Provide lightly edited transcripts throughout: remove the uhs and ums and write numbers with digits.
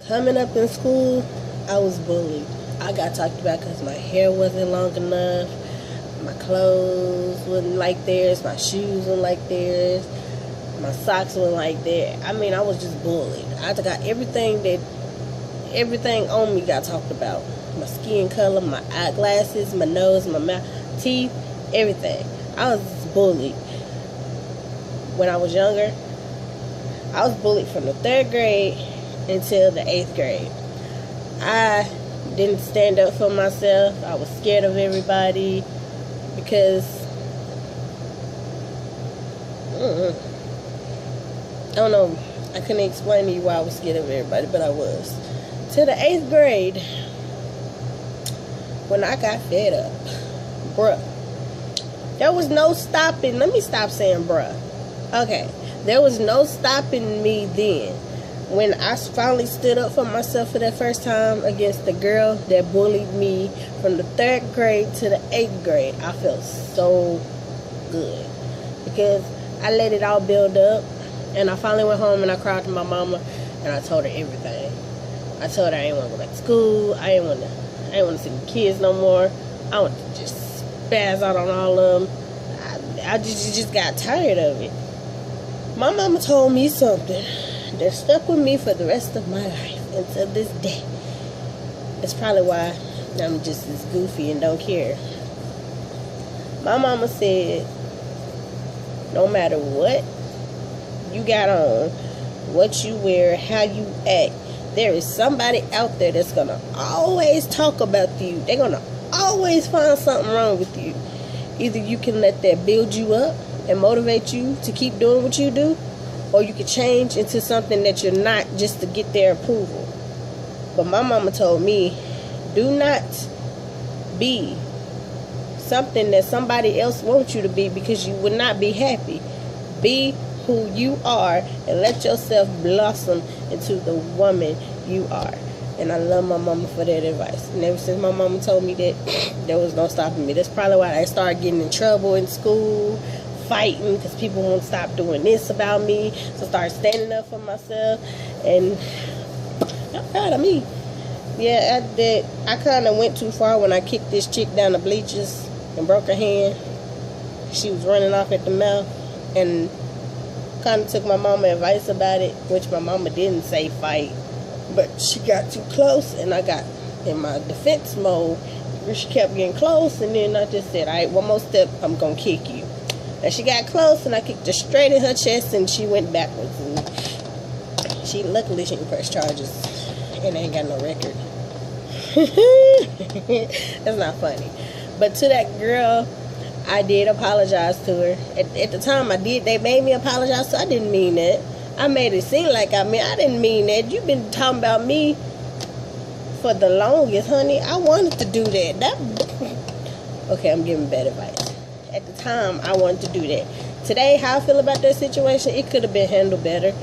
Coming up in school, I was bullied. I got talked about because my hair wasn't long enough, my clothes wasn't like theirs, my shoes weren't like theirs, my socks weren't like theirs. I mean, I was just bullied. I got everything on me got talked about. My skin color, my eyeglasses, my nose, my mouth, teeth, everything. I was bullied. When I was younger, I was bullied from the 3rd grade until the 8th grade. I didn't stand up for myself. I was scared of everybody because I don't know. I couldn't explain to you why I was scared of everybody, but I was. To the 8th grade, when I got fed up, bruh, there was no stopping. Let me stop saying bruh. Okay, there was no stopping me then. When I finally stood up for myself for that first time against the girl that bullied me from the 3rd grade to the 8th grade, I felt so good because I let it all build up. And I finally went home and I cried to my mama and I told her everything. I told her I didn't want to go back to school. I didn't want to see the kids no more. I wanted to just spaz out on all of them. I just got tired of it. My mama told me something that stuck with me for the rest of my life until this day. That's probably why I'm just as goofy and don't care. My mama said, no matter what you got on, what you wear, how you act, there is somebody out there that's gonna always talk about you. They're gonna always find something wrong with you. Either you can let that build you up and motivate you to keep doing what you do, or you can change into something that you're not just to get their approval. But my mama told me, do not be something that somebody else wants you to be because you would not be happy. Be who you are and let yourself blossom into the woman you are. And I love my mama for that advice. And ever since my mama told me that, there was no stopping me. That's probably why I started getting in trouble in school, fighting because people won't stop doing this about me. So I started standing up for myself, and I'm proud of me. Yeah, I did. I kind of went too far when I kicked this chick down the bleachers and broke her hand. She was running off at the mouth, and kind of took my mama advice about it, which my mama didn't say fight, but she got too close, and I got in my defense mode. She kept getting close, and then I just said, all right, one more step, I'm gonna kick you. And she got close, and I kicked her straight in her chest, and she went backwards. And luckily she didn't press charges and ain't got no record. That's not funny. But to that girl, I did apologize to her. At the time I did, they made me apologize, so I didn't mean that. I made it seem like I didn't mean that. You've been talking about me for the longest, honey. I wanted to do that. Okay, I'm giving bad advice. At the time, I wanted to do that. Today, how I feel about that situation, it could have been handled better.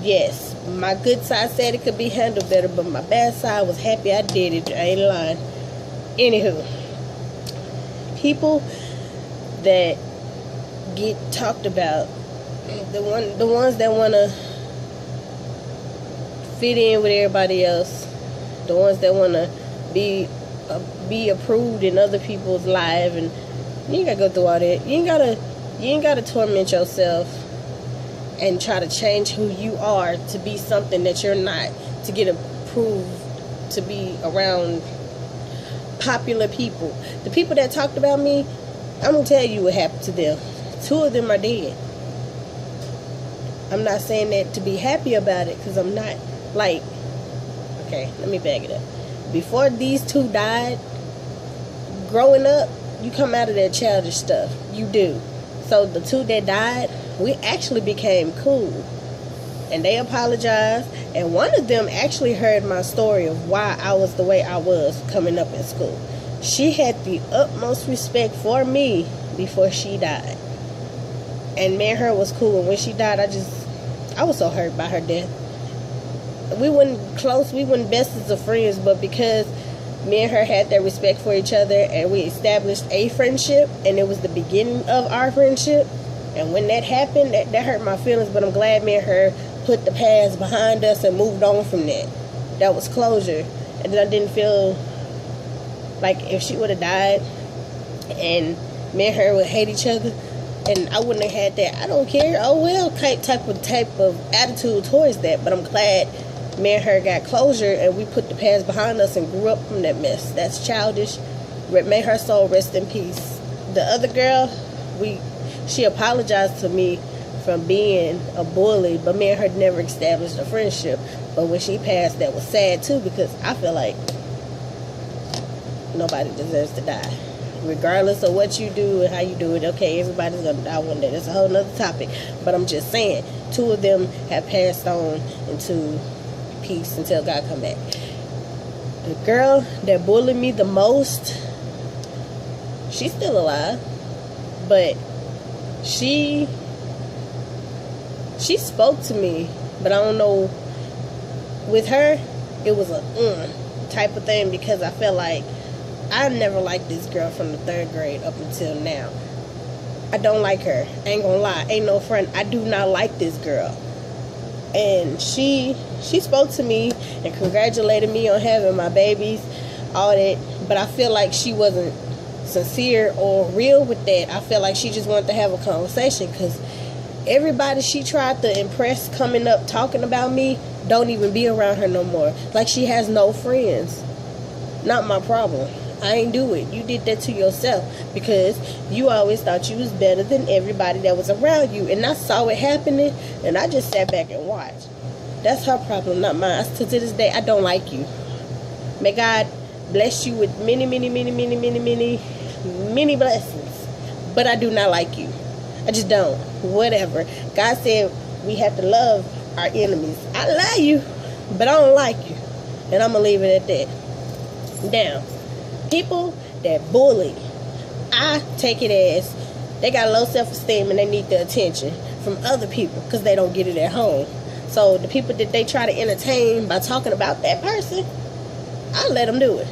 Yes, my good side said it could be handled better, but my bad side was happy I did it. I ain't lying. Anywho, people that get talked about, the ones that want to fit in with everybody else, the ones that want to be approved in other people's lives, and you ain't gotta go through all that. You ain't gotta torment yourself and try to change who you are to be something that you're not, to get approved, to be around popular people. The people that talked about me, I'm gonna tell you what happened to them. 2 of them are dead. I'm not saying that to be happy about it, because I'm not. Like, okay, let me back it up. Before these 2 died, growing up, you come out of that childish stuff. You do. So the 2 that died, we actually became cool. And they apologized. And one of them actually heard my story of why I was the way I was coming up in school. She had the utmost respect for me before she died. And me and her was cool. And when she died, I was so hurt by her death. We weren't close. We weren't bestest of friends. But because me and her had that respect for each other, and we established a friendship, and it was the beginning of our friendship, and when that happened, that hurt my feelings. But I'm glad me and her put the past behind us and moved on from that. that was closure. And then I didn't feel like if she would have died and me and her would hate each other, and I wouldn't have had that I don't care, oh well type of attitude towards that. But I'm glad me and her got closure, and we put the past behind us and grew up from that mess. That's childish. May her soul rest in peace. The other girl, she apologized to me from being a bully, but me and her never established a friendship. But when she passed, that was sad too, because I feel like nobody deserves to die, regardless of what you do and how you do it. Okay, everybody's gonna die one day. That's a whole nother topic. But I'm just saying, 2 of them have passed on into peace until God come back. The girl that bullied me the most, she's still alive, but she spoke to me, but I don't know, with her it was a type of thing, because I felt like I never liked this girl from the 3rd grade up until now. I don't like her, ain't gonna lie, ain't no friend. I do not like this girl. And she spoke to me and congratulated me on having my babies, all that, but I feel like she wasn't sincere or real with that. I feel like she just wanted to have a conversation, because everybody she tried to impress coming up talking about me don't even be around her no more. Like, she has no friends. Not my problem. I ain't do it. You did that to yourself, because you always thought you was better than everybody that was around you. And I saw it happening, and I just sat back and watched. That's her problem, not mine. To this day, I don't like you. May God bless you with many, many, many, many, many, many, many blessings. But I do not like you. I just don't. Whatever. God said we have to love our enemies. I love you, but I don't like you. And I'm going to leave it at that. Now, people that bully, I take it as they got low self-esteem and they need the attention from other people because they don't get it at home. So the people that they try to entertain by talking about that person, I let them do it.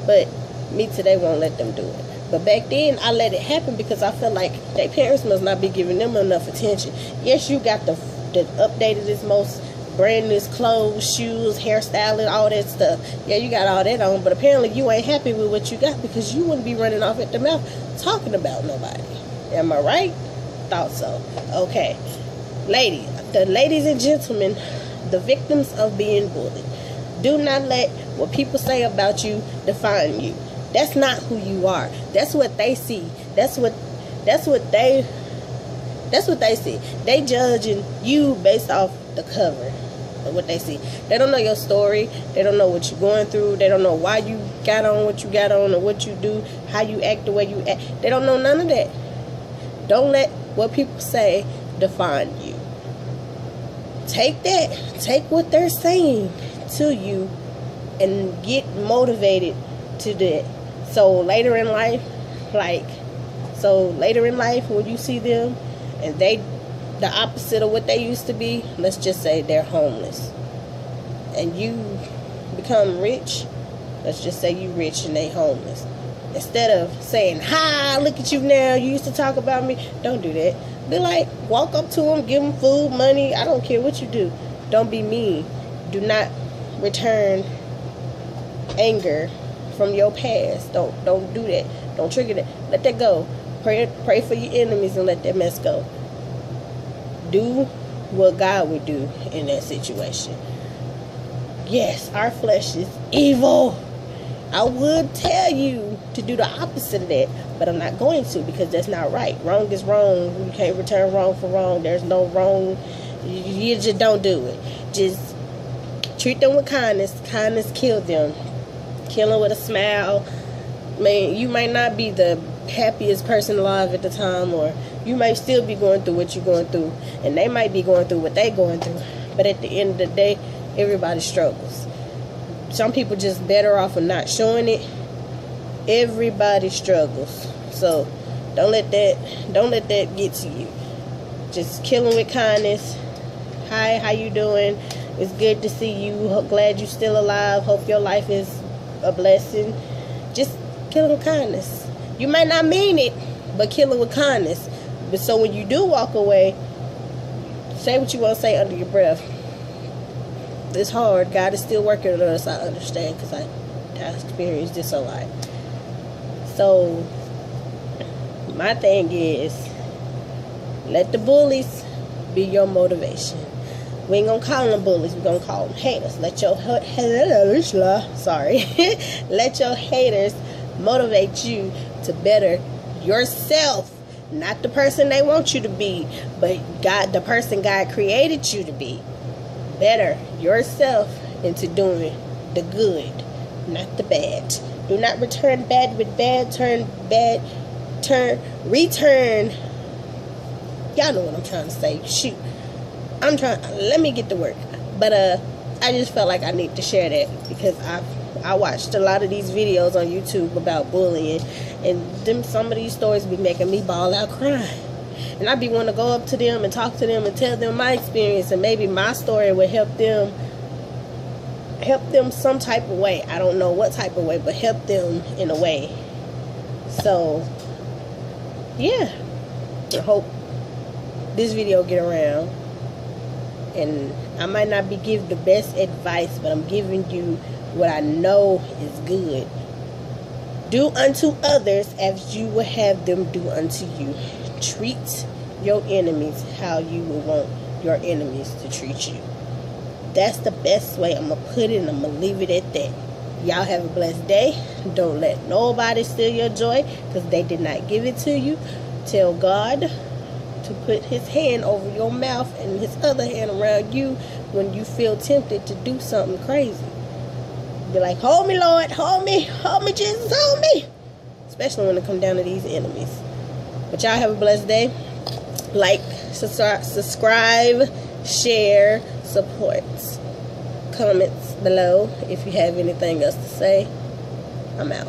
But me today won't let them do it. But back then, I let it happen because I felt like their parents must not be giving them enough attention. Yes, you got the updatedest, most brand new clothes, shoes, hairstyling, all that stuff. Yeah, you got all that on, but apparently you ain't happy with what you got, because you wouldn't be running off at the mouth talking about nobody. Am I right? Thought so. Okay. Ladies and gentlemen, the victims of being bullied, do not let what people say about you define you. That's not who you are. That's what they see. That's what they see. They judging you based off the cover of what they see. They don't know your story. They don't know what you're going through. They don't know why you got on what you got on, or what you do, how you act the way you act. They don't know none of that. Don't let what people say define you. Take that. Take what they're saying to you and get motivated to that. So later in life, when you see them and they the opposite of what they used to be, let's just say they're homeless, and you become rich, let's just say you rich and they homeless. Instead of saying, "Hi, look at you now, you used to talk about me," don't do that. Be like, walk up to them, give them food, money, I don't care what you do. Don't be mean. Do not return anger from your past. Don't do that. Don't trigger that. Let that go. Pray for your enemies and let that mess go. Do what God would do in that situation. Yes, our flesh is evil. I would tell you to do the opposite of that, but I'm not going to, because that's not right. Wrong is wrong. You can't return wrong for wrong. There's no wrong. You just don't do it. Just treat them with kindness. Kindness kills them. Kill them with a smile. Man, you might not be the happiest person alive at the time, or you might still be going through what you're going through, and they might be going through what they're going through. But at the end of the day, everybody struggles. Some people just better off of not showing it. Everybody struggles. So don't let that get to you. Just kill them with kindness. Hi, how you doing? It's good to see you. Glad you're still alive. Hope your life is a blessing. Just kill them with kindness. You might not mean it, but kill them with kindness. But so when you do walk away, say what you want to say under your breath. It's hard. God is still working on us. I understand, because I experienced this a lot. So my thing is, let the bullies be your motivation. We ain't gonna call them bullies. We're gonna call them haters. Let your haters, let your haters motivate you to better yourself. Not the person they want you to be, but God, the person God created you to be. Better yourself into doing the good, not the bad. Do not return bad with bad, return. Y'all know what I'm trying to say. Shoot. Let me get to work. But I just felt like I need to share that, because I watched a lot of these videos on YouTube about bullying, and some of these stories be making me bawl out crying. And I be wanting to go up to them and talk to them and tell them my experience, and maybe my story would help them some type of way. I don't know what type of way, but help them in a way. So yeah, I hope this video get around. And I might not be giving the best advice, but I'm giving you what I know is good. Do unto others as you would have them do unto you. Treat your enemies how you would want your enemies to treat you. That's the best way I'm going to put it, and I'm going to leave it at that. Y'all have a blessed day. Don't let nobody steal your joy, because they did not give it to you. Tell God to put his hand over your mouth and his other hand around you when you feel tempted to do something crazy. Be like, hold me, Lord, hold me, Jesus, hold me. Especially when it comes down to these enemies. But y'all have a blessed day. Like, subscribe, share, support. Comments below if you have anything else to say. I'm out.